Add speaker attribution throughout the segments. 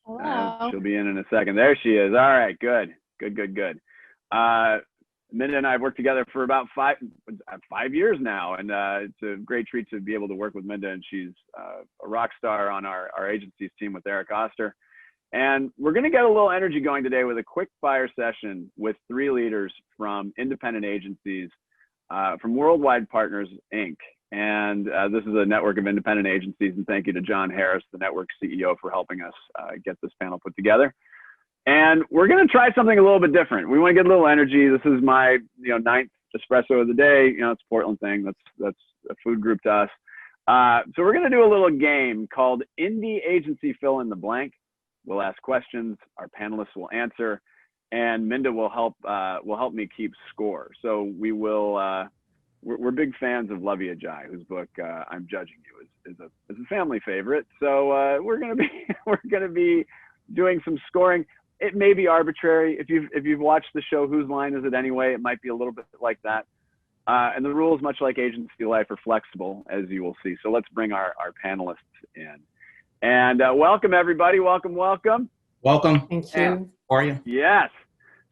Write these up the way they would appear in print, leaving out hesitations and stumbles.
Speaker 1: Hello.
Speaker 2: She'll be in a second. There she is. All right, good. Minda and I have worked together for about 5 years now, and it's a great treat to be able to work with Minda, and she's a rock star on our agency's team with Eric Oster. And we're going to get a little energy going today with a quick fire session with 3 leaders from independent agencies from Worldwide Partners, Inc. And this is a network of independent agencies. And thank you to John Harris, the network CEO, for helping us get this panel put together. And we're going to try something a little bit different. We want to get a little energy. This is my 9th espresso of the day. It's a Portland thing. That's a food group to us. So we're going to do a little game called Indie Agency Fill in the Blank. We'll ask questions. Our panelists will answer, and Minda will help me keep score. So we will. We're big fans of Lovey Ajayi, whose book I'm Judging You is a family favorite. So we're gonna be doing some scoring. It may be arbitrary. If you've watched the show Whose Line Is It Anyway, it might be a little bit like that. And the rules, much like agency life, are flexible, as you will see. So let's bring our panelists in. And welcome, everybody. Welcome.
Speaker 3: Welcome.
Speaker 1: Thank you.
Speaker 3: How are you?
Speaker 2: Yes.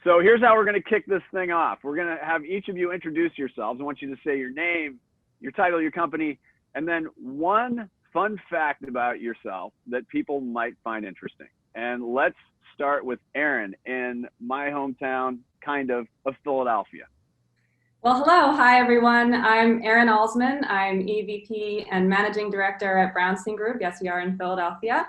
Speaker 2: So here's how we're going to kick this thing off. We're going to have each of you introduce yourselves. I want you to say your name, your title, your company, and then one fun fact about yourself that people might find interesting. And let's start with Erin in my hometown, of Philadelphia.
Speaker 4: Well, hello. Hi, everyone. I'm Erin Alsman. I'm EVP and Managing Director at Brownstein Group. Yes, we are in Philadelphia.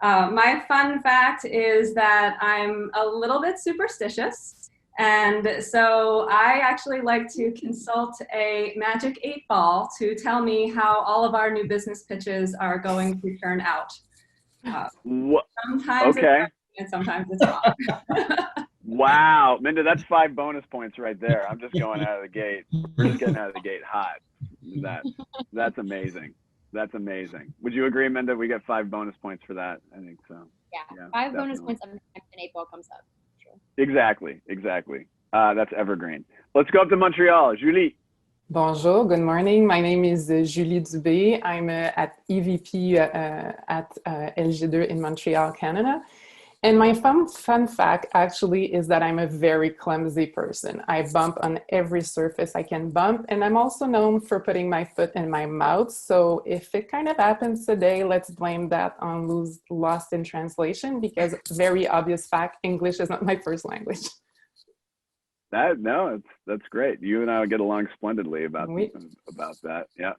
Speaker 4: My fun fact is that I'm a little bit superstitious. And so I actually like to consult a magic 8-ball to tell me how all of our new business pitches are going to turn out. Sometimes it's right and sometimes it's wrong.
Speaker 2: Wow, Minda, that's 5 bonus points right there. I'm just going out of the gate. We're just getting out of the gate hot. That's amazing. That's amazing. Would you agree, Minda? We get 5 bonus points for that. I think so.
Speaker 1: Yeah, 5 bonus points every time an 8-ball comes up. Sure.
Speaker 2: Exactly. That's evergreen. Let's go up to Montreal. Julie.
Speaker 5: Bonjour, good morning. My name is Julie Dubé. I'm at EVP at LG2 in Montreal, Canada. And my fun fact actually is that I'm a very clumsy person. I bump on every surface I can bump, and I'm also known for putting my foot in my mouth. So if it kind of happens today, let's blame that on lost in translation, because very obvious fact, English is not my first language.
Speaker 2: That's great. You and I will get along splendidly about that. Yeah.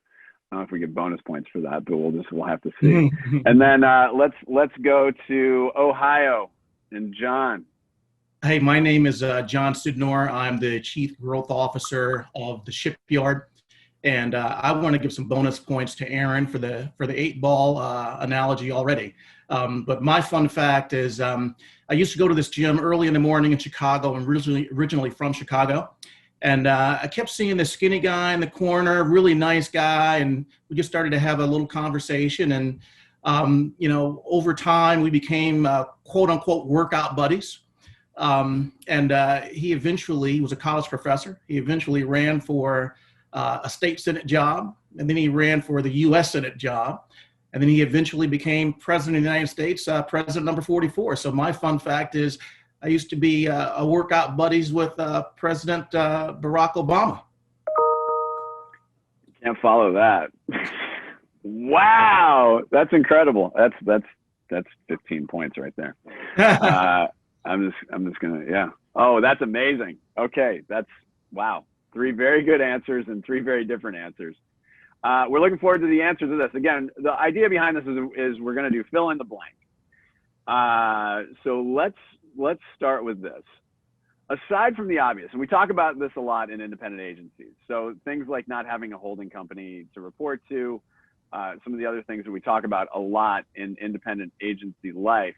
Speaker 2: I don't know if we get bonus points for that, but we'll have to see. And then let's go to Ohio and John.
Speaker 3: Hey, my name is John Studnor. I'm the Chief Growth Officer of the Shipyard, and I want to give some bonus points to Erin for the 8-ball analogy already. But my fun fact is I used to go to this gym early in the morning in Chicago. I'm originally from Chicago. And I kept seeing this skinny guy in the corner, really nice guy, and we just started to have a little conversation. And over time, we became quote unquote workout buddies. He was a college professor. He eventually ran for a state Senate job, and then he ran for the U.S. Senate job, and then he eventually became president of the United States, president number 44. So my fun fact is, I used to be a workout buddies with President Barack Obama.
Speaker 2: Can't follow that. Wow, that's incredible. That's 15 points right there. I'm just gonna, yeah. Oh, that's amazing. Okay, wow. 3 very good answers and 3 very different answers. We're looking forward to the answers to this. Again, the idea behind this is we're gonna do fill in the blank. So let's start with this. Aside from the obvious, and we talk about this a lot in independent agencies, so things like not having a holding company to report to, some of the other things that we talk about a lot in independent agency life,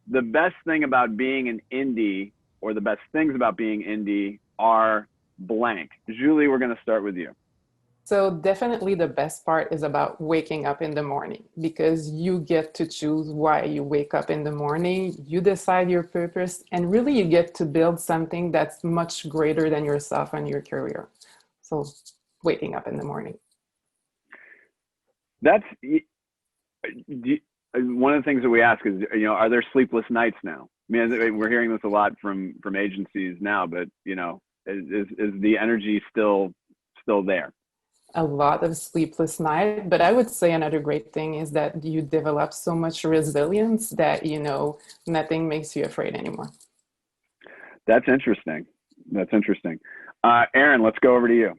Speaker 2: the best thing about being an indie, or the best things about being indie, are blank. Julie, we're going to start with you.
Speaker 5: So definitely the best part is about waking up in the morning, because you get to choose why you wake up in the morning, you decide your purpose, and really you get to build something that's much greater than yourself and your career. So waking up in the morning.
Speaker 2: one of the things that we ask is, are there sleepless nights now? I mean, we're hearing this a lot from agencies now, but is the energy still there?
Speaker 5: A lot of sleepless night, but I would say another great thing is that you develop so much resilience that nothing makes you afraid anymore.
Speaker 2: That's interesting. Erin, let's go over to you.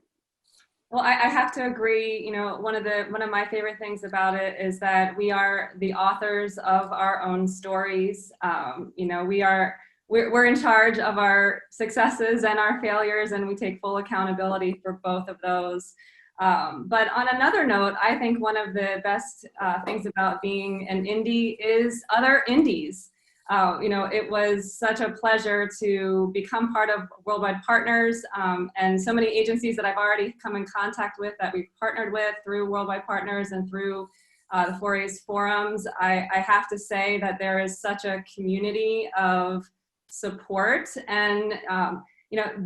Speaker 4: Well, I have to agree. One of my favorite things about it is that we are the authors of our own stories. We're in charge of our successes and our failures, and we take full accountability for both of those. But on another note, I think one of the best things about being an indie is other indies. It was such a pleasure to become part of Worldwide Partners, and so many agencies that I've already come in contact with that we've partnered with through Worldwide Partners and through the 4A's forums. I have to say that there is such a community of support and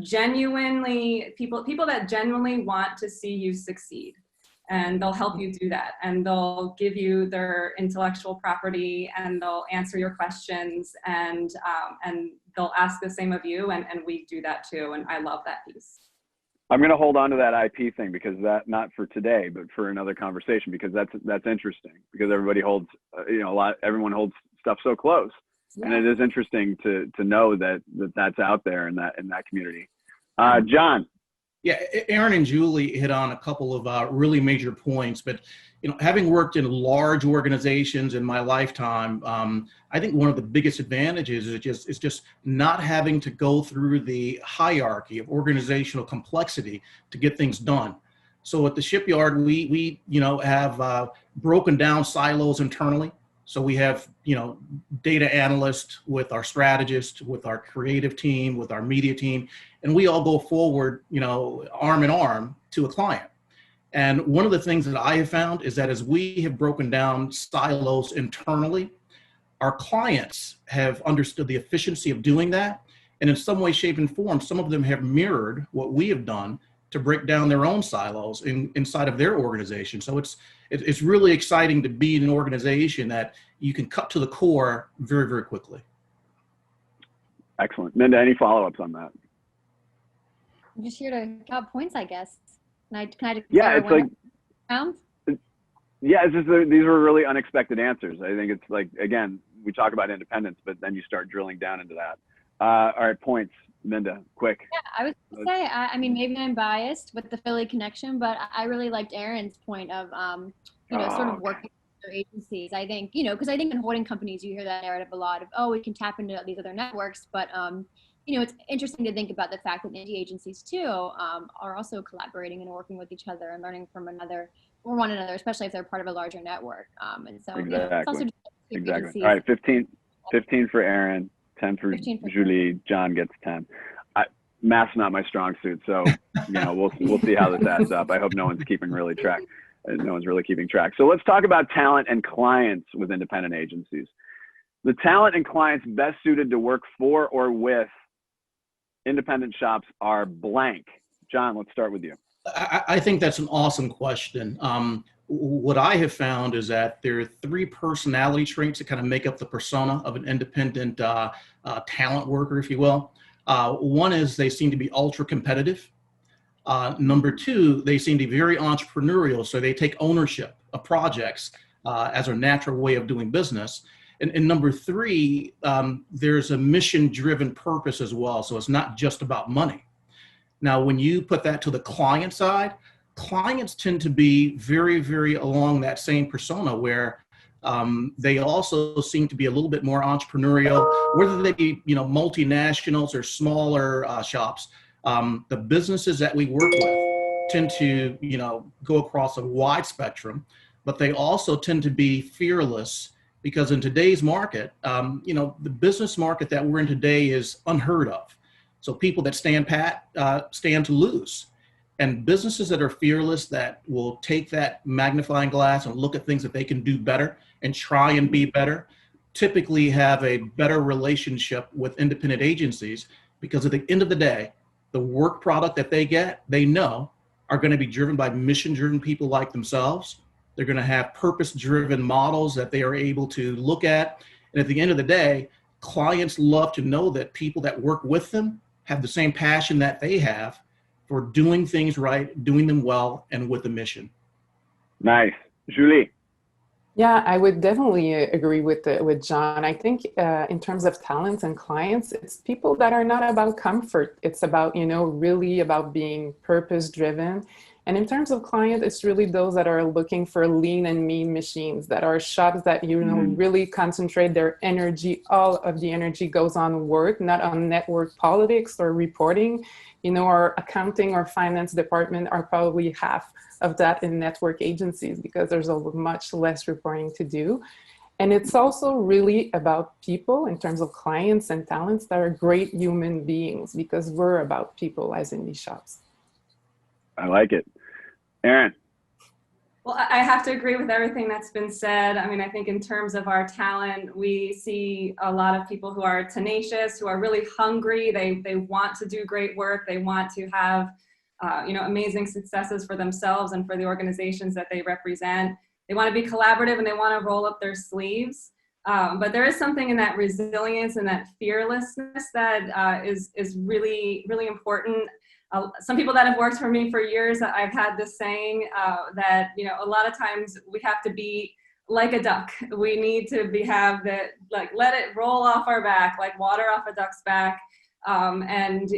Speaker 4: genuinely people that genuinely want to see you succeed, and they'll help you do that, and they'll give you their intellectual property, and they'll answer your questions, and they'll ask the same of you, and we do that too, and I love that piece.
Speaker 2: I'm going to hold on to that IP thing, because that, not for today, but for another conversation, because that's interesting, because everybody holds everyone holds stuff so close. Yeah. And it is interesting to know that's out there in that community. John.
Speaker 3: Yeah, Erin and Julie hit on a couple of really major points, but having worked in large organizations in my lifetime, I think one of the biggest advantages is just not having to go through the hierarchy of organizational complexity to get things done. So at the shipyard, we have broken down silos internally. So we have, data analysts with our strategist, with our creative team, with our media team, and we all go forward, arm in arm to a client. And one of the things that I have found is that as we have broken down silos internally, our clients have understood the efficiency of doing that. And in some way, shape, and form, some of them have mirrored what we have done to break down their own silos inside of their organization. So it's really exciting to be in an organization that you can cut to the core very, very quickly.
Speaker 2: Excellent. Minda, any follow-ups on that?
Speaker 1: I'm just here to count points, I guess. Can I
Speaker 2: yeah, it's like,
Speaker 1: round?
Speaker 2: Yeah, it's just these were really unexpected answers. I think it's like, again, we talk about independence, but then you start drilling down into that. All right, points. Minda, quick.
Speaker 1: Yeah, I was going to say, I mean, maybe I'm biased with the Philly connection, but I really liked Erin's point of, sort of working with their agencies. I think, because I think in holding companies, you hear that narrative a lot of, we can tap into these other networks, but, it's interesting to think about the fact that indie agencies too are also collaborating and working with each other and learning from one another, especially if they're part of a larger network. And so,
Speaker 2: exactly.
Speaker 1: It's also
Speaker 2: Exactly. All right, 15 for Erin. 10 for Julie. John gets 10. Math's not my strong suit, so we'll see how this adds up. I hope no one's really keeping track. So let's talk about talent and clients with independent agencies. The talent and clients best suited to work for or with independent shops are blank. John, let's start with you.
Speaker 3: I think that's an awesome question. What I have found is that there are 3 personality traits that kind of make up the persona of an independent talent worker, if you will. One is they seem to be ultra competitive. Number 2, they seem to be very entrepreneurial, so they take ownership of projects as a natural way of doing business. And number 3, there's a mission-driven purpose as well, so it's not just about money. Now, when you put that to the client side, clients tend to be very, very along that same persona where they also seem to be a little bit more entrepreneurial, whether they be, multinationals or smaller shops. The businesses that we work with tend to, go across a wide spectrum, but they also tend to be fearless because in today's market, the business market that we're in today is unheard of. So people that stand pat stand to lose. And businesses that are fearless, that will take that magnifying glass and look at things that they can do better and try and be better, typically have a better relationship with independent agencies, because at the end of the day, the work product that they get, they know are going to be driven by mission-driven people like themselves. They're going to have purpose-driven models that they are able to look at. And at the end of the day, clients love to know that people that work with them have the same passion that they have for doing things right, doing them well, and with a mission.
Speaker 2: Nice. Julie.
Speaker 5: Yeah, I would definitely agree with John. I think in terms of talents and clients, it's people that are not about comfort. It's about, really about being purpose driven. And in terms of client, it's really those that are looking for lean and mean machines, that are shops that, really concentrate their energy. All of the energy goes on work, not on network politics or reporting. Our accounting or finance department are probably half of that in network agencies because there's much less reporting to do. And it's also really about people in terms of clients and talents that are great human beings, because we're about people as indie shops.
Speaker 2: I like it. Erin.
Speaker 4: Well, I have to agree with everything that's been said. I mean, I think in terms of our talent, we see a lot of people who are tenacious, who are really hungry. They want to do great work. They want to have amazing successes for themselves and for the organizations that they represent. They want to be collaborative and they want to roll up their sleeves. But there is something in that resilience and that fearlessness that is really, really important. Some people that have worked for me for years, I've had this saying that, a lot of times we have to be like a duck. We need to let it roll off our back, like water off a duck's back. And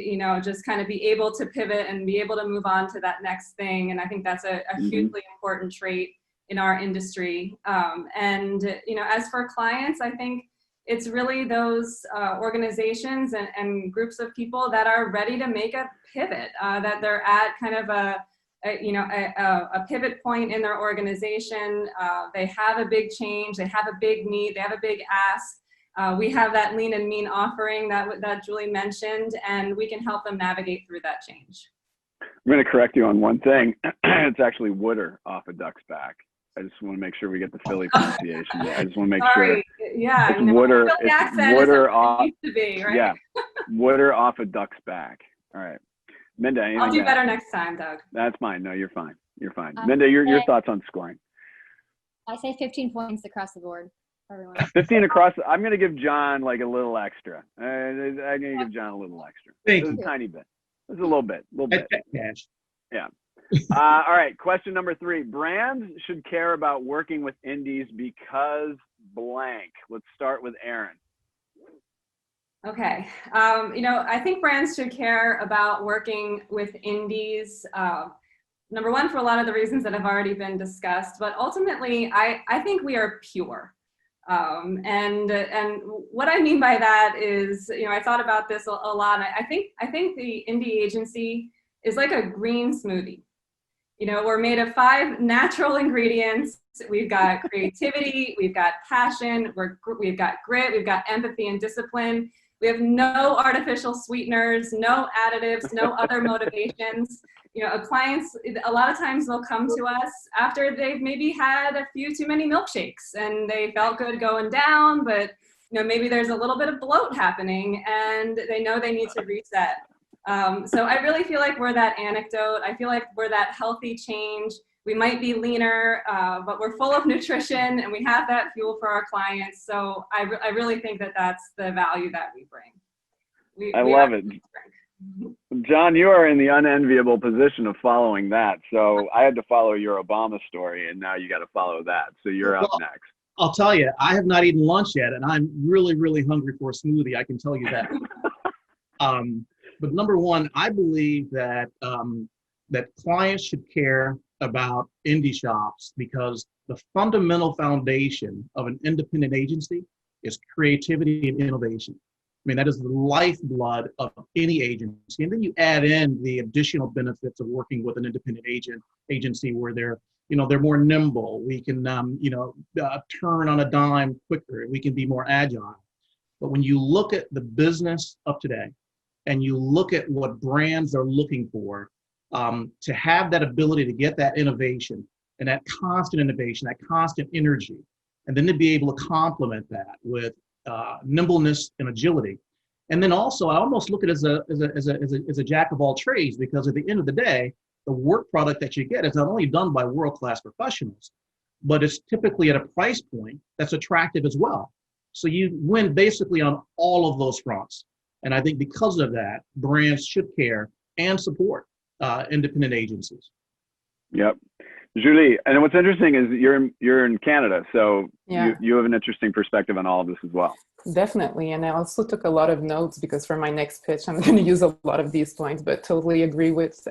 Speaker 4: just kind of be able to pivot and be able to move on to that next thing. And I think that's a hugely important trait in our industry. As for clients, I think it's really those organizations and groups of people that are ready to make a pivot, that they're at kind of a pivot point in their organization. They have a big change, they have a big need, they have a big ask. We have that lean and mean offering that Julie mentioned, and we can help them navigate through that change.
Speaker 2: I'm going to correct you on one thing. It's actually water off a duck's back. I just want to make sure we get the Philly pronunciation. I just want to make sure.
Speaker 4: Yeah,
Speaker 2: it's water. It's water off.
Speaker 4: It to be, right?
Speaker 2: Yeah, water off a duck's back. All right, Minda.
Speaker 4: I'll do better next time, Doug.
Speaker 2: That's fine. No, you're fine. You're fine. Minda, your thoughts on scoring?
Speaker 1: I say 15 points across the board for everyone.
Speaker 2: 15 across. I'm going to give John like a little extra. I'm going to give John a little extra.
Speaker 3: Thank
Speaker 2: you. A tiny bit. Just a little bit. Yeah. All right. Question number 3. Brands should care about working with indies because blank. Let's start with Erin.
Speaker 4: Okay. I think brands should care about working with indies. Number one, for a lot of the reasons that have already been discussed, but ultimately, I think we are pure. And what I mean by that is, I thought about this a lot. I think the indie agency is like a green smoothie. We're made of 5 natural ingredients. We've got creativity, we've got passion, we've got grit, we've got empathy and discipline. We have no artificial sweeteners, no additives, no other motivations. Clients, a lot of times they'll come to us after they've maybe had a few too many milkshakes and they felt good going down, but maybe there's a little bit of bloat happening and they know they need to reset. So I really feel like we're that anecdote. I feel like we're that healthy change. We might be leaner, but we're full of nutrition and we have that fuel for our clients. So I really think that that's the value that we bring.
Speaker 2: I love it. John, you are in the unenviable position of following that. So I had to follow your Obama story and now you got to follow that. So you're up next.
Speaker 3: I'll tell you, I have not eaten lunch yet and I'm really, really hungry for a smoothie. I can tell you that. But number one, I believe that that clients should care about indie shops because the fundamental foundation of an independent agency is creativity and innovation. I mean, that is the lifeblood of any agency. And then you add in the additional benefits of working with an independent agency where they're more nimble. We can, turn on a dime quicker. We can be more agile. But when you look at the business of today, and you look at what brands are looking for, to have that ability to get that innovation and that constant innovation, that constant energy, and then to be able to complement that with nimbleness and agility. And then also, I almost look at it as a jack of all trades, because at the end of the day, the work product that you get is not only done by world-class professionals, but it's typically at a price point that's attractive as well. So you win basically on all of those fronts. And I think because of that, brands should care and support independent agencies.
Speaker 2: Yep. Julie, and what's interesting is you're in Canada, so you have an interesting perspective on all of this as well.
Speaker 5: Definitely. And I also took a lot of notes because for my next pitch, I'm going to use a lot of these points, but totally agree with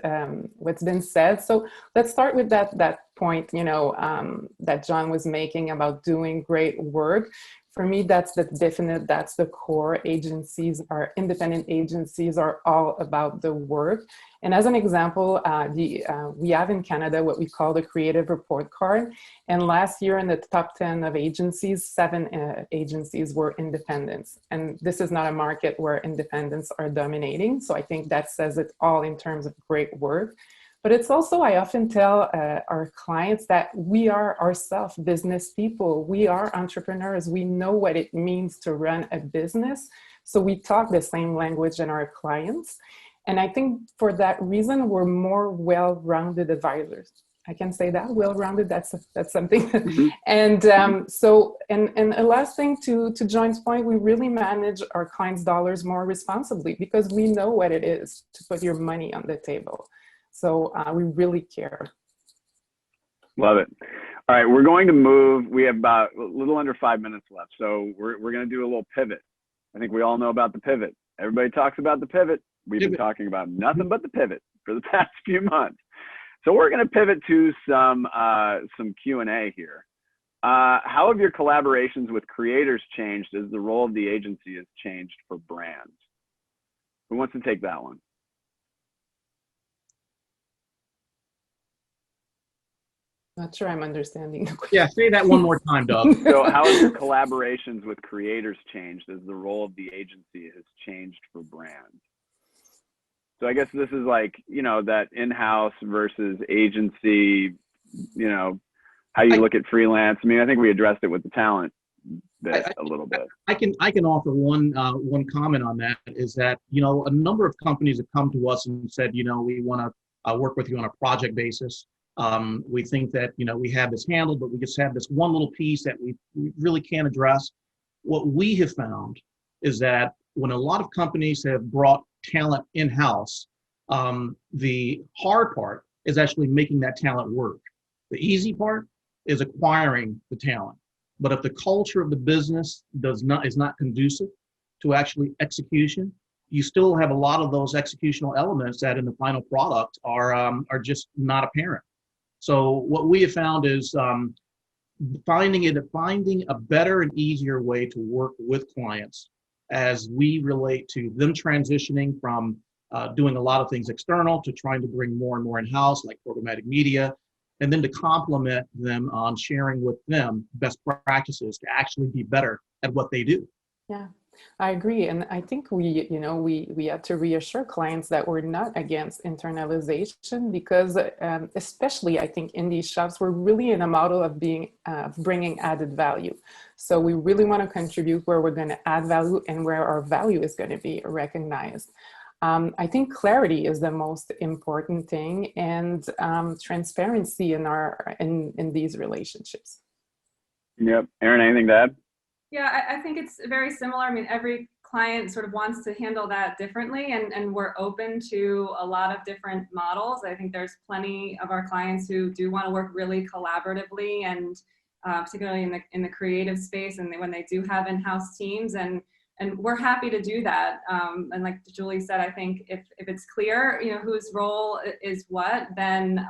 Speaker 5: what's been said. So let's start with that point, that John was making about doing great work. For me, that's the core. Agencies, our independent agencies, are all about the work. And as an example, we have in Canada what we call the creative report card. And last year in the top 10 of agencies, 7 agencies were independents. And this is not a market where independents are dominating. So I think that says it all in terms of great work. But it's also, I often tell our clients that we are ourselves business people. We are entrepreneurs. We know what it means to run a business. So we talk the same language in our clients. And I think for that reason, we're more well-rounded advisors. I can say that, well-rounded, that's something.
Speaker 2: Mm-hmm.
Speaker 5: And and a last thing to John's point, we really manage our clients' dollars more responsibly because we know what it is to put your money on the table. So we really care.
Speaker 2: Love it. All right, we're going to move. We have about a little under 5 minutes left. So we're going to do a little pivot. I think we all know about the pivot. Everybody talks about the pivot. We've been talking about nothing but the pivot for the past few months. So we're going to pivot to some Q&A here. How have your collaborations with creators changed as the role of the agency has changed for brands? Who wants to take that one?
Speaker 5: Not sure I'm understanding the question.
Speaker 3: Yeah, say that one more time, Doug.
Speaker 2: So how have your collaborations with creators changed as the role of the agency has changed for brands? So I guess this is like, that in-house versus agency, how you look at freelance. I mean, I think we addressed it with the talent bit a little bit. I can
Speaker 3: offer one comment on that is that, a number of companies have come to us and said, we want to work with you on a project basis. We think that, we have this handled, but we just have this one little piece that we really can't address. What we have found is that when a lot of companies have brought talent in-house, the hard part is actually making that talent work. The easy part is acquiring the talent. But if the culture of the business is not conducive to actually execution, you still have a lot of those executional elements that in the final product are just not apparent. So what we have found is finding a better and easier way to work with clients as we relate to them transitioning from doing a lot of things external to trying to bring more and more in-house, like programmatic media, and then to complement them on sharing with them best practices to actually be better at what they do.
Speaker 5: Yeah, I agree. And I think we had to reassure clients that we're not against internalization because especially I think in these shops, we're really in a model of bringing added value. So we really want to contribute where we're going to add value and where our value is going to be recognized. I think clarity is the most important thing, and transparency in these relationships.
Speaker 2: Yep. Erin, anything to add?
Speaker 4: Yeah, I think it's very similar. I mean, every client sort of wants to handle that differently, and we're open to a lot of different models. I think there's plenty of our clients who do want to work really collaboratively, and particularly in the creative space, and when they do have in-house teams, and we're happy to do that. And like Julie said, I think if it's clear, whose role is what, then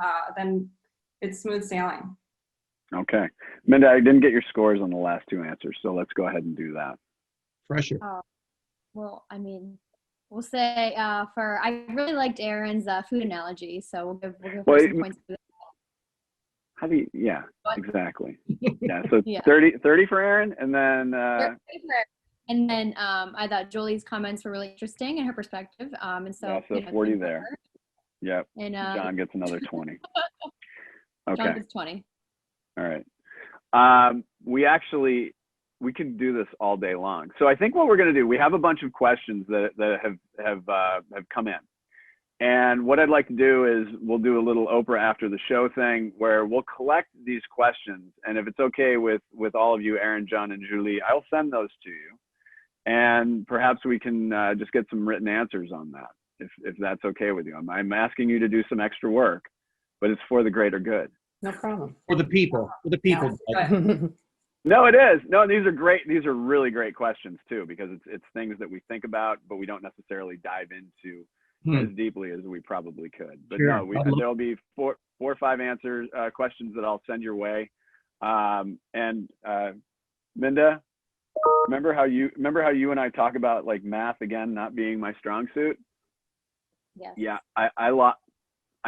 Speaker 4: it's smooth sailing.
Speaker 2: Okay. Minda, I didn't get your scores on the last 2 answers, so let's go ahead and do that.
Speaker 3: Pressure.
Speaker 1: Well, I mean, we'll say I really liked Erin's food analogy, so we'll give some points for that.
Speaker 2: How do you, yeah, exactly. Yeah, so yeah. 30 for Erin, and then...
Speaker 1: And then I thought Julie's comments were really interesting in her perspective. And so,
Speaker 2: yeah, so 40 there. Yep. And John gets another 20. Okay.
Speaker 1: John gets 20.
Speaker 2: All right. We could do this all day long. So I think what we're going to do, we have a bunch of questions that have come in. And what I'd like to do is we'll do a little Oprah after the show thing where we'll collect these questions. And if it's okay with all of you, Aaron, John, and Julie, I'll send those to you. And perhaps we can just get some written answers on that, if that's okay with you. I'm asking you to do some extra work, but it's for the greater good.
Speaker 5: No problem.
Speaker 3: For the people. For the people.
Speaker 5: Yeah.
Speaker 2: No, it is. No, these are great. These are really great questions too, because it's things that we think about, but we don't necessarily dive into as deeply as we probably could. But
Speaker 3: sure.
Speaker 2: no, there'll be four or five answers, questions that I'll send your way. And Minda, remember how you and I talk about like math again not being my strong suit?
Speaker 1: Yes.
Speaker 2: Yeah, I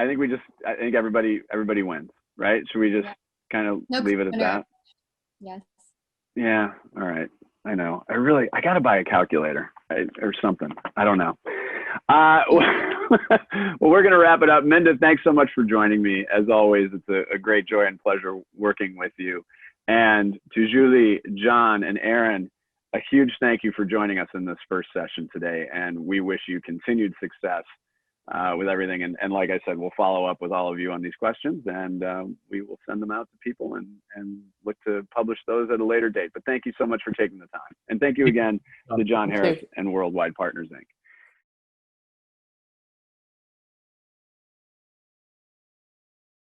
Speaker 2: think everybody wins, right? Should we just kind of leave it at that?
Speaker 1: Yes.
Speaker 2: Yeah. All right. I know. I got to buy a calculator or something. I don't know. Well, we're going to wrap it up. Minda, thanks so much for joining me. As always, it's a great joy and pleasure working with you. And to Julie, John, and Aaron, a huge thank you for joining us in this first session today. And we wish you continued success with everything. And like I said, we'll follow up with all of you on these questions, and we will send them out to people and look to publish those at a later date. But thank you so much for taking the time. And thank you again to John Harris and Worldwide Partners, Inc.